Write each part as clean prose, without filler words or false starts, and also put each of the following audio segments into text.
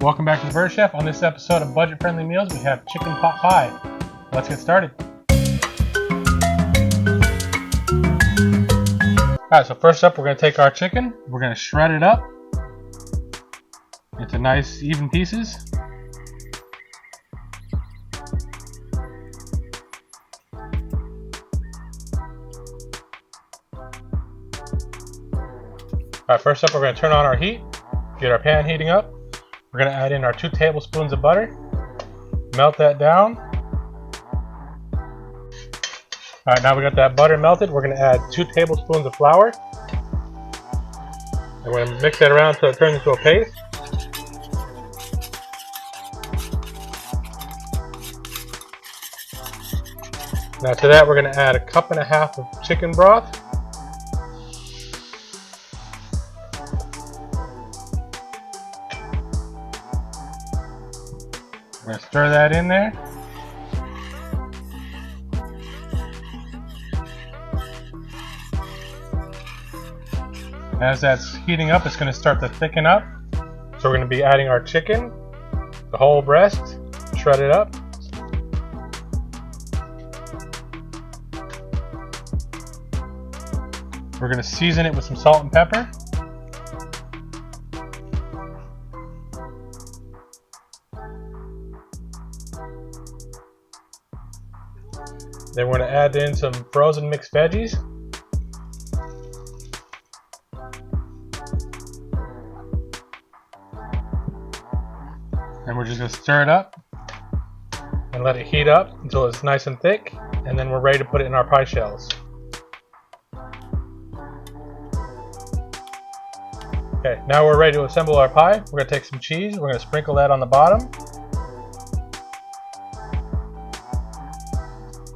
Welcome back to the Bird Chef. On this episode of Budget Friendly Meals, we have chicken pot pie. Let's get started. Alright, so first up we're going to take our chicken, we're going to shred it up into nice even pieces. Alright, first up we're going to turn on our heat, get our pan heating up. We're going to add in our 2 tablespoons of butter, melt that down. Alright, now we got that butter melted, we're going to add 2 tablespoons of flour. And we're going to mix that around until it turns into a paste. Now to that we're going to add a cup and a half of chicken broth. We're going to stir that in there. As that's heating up, it's going to start to thicken up. So we're going to be adding our chicken, the whole breast, shredded up. We're going to season it with some salt and pepper. Then we're going to add in some frozen mixed veggies. And we're just going to stir it up and let it heat up until it's nice and thick. And then we're ready to put it in our pie shells. Okay, now we're ready to assemble our pie. We're going to take some cheese. We're going to sprinkle that on the bottom.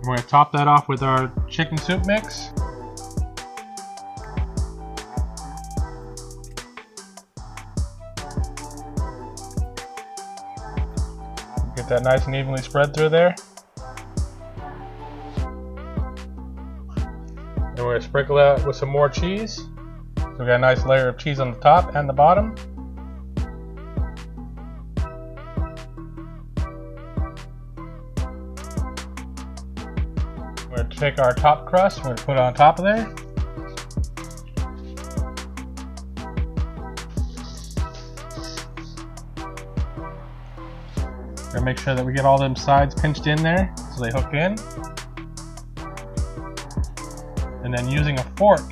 We're going to top that off with our chicken soup mix. Get that nice and evenly spread through there. And we're going to sprinkle that with some more cheese. So we got a nice layer of cheese on the top and the bottom. We're going to take our top crust, we're going to put it on top of there. We're going to make sure that we get all them sides pinched in there so they hook in. And then using a fork,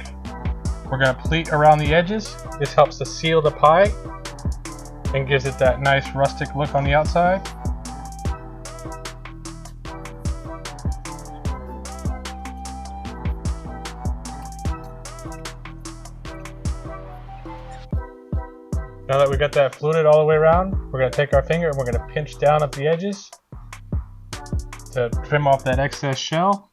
we're going to pleat around the edges. This helps to seal the pie and gives it that nice rustic look on the outside. Now that we got that fluted all the way around, we're going to take our finger and we're going to pinch down at the edges to trim off that excess shell.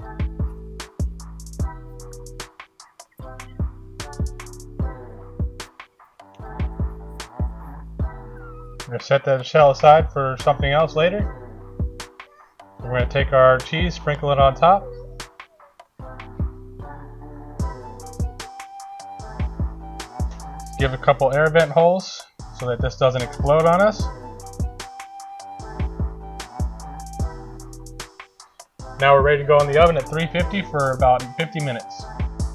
We're going to set that shell aside for something else later. We're going to take our cheese, sprinkle it on top. Give a couple air vent holes so that this doesn't explode on us. Now we're ready to go in the oven at 350 for about 50 minutes.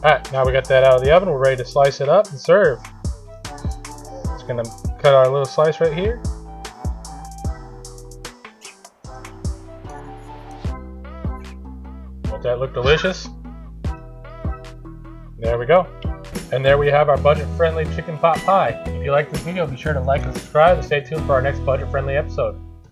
Alright, now we got that out of the oven, we're ready to slice it up and serve. Just going to cut our little slice right here. Won't that look delicious? There we go. And there we have our budget-friendly chicken pot pie. If you like this video, be sure to like and subscribe and stay tuned for our next budget-friendly episode.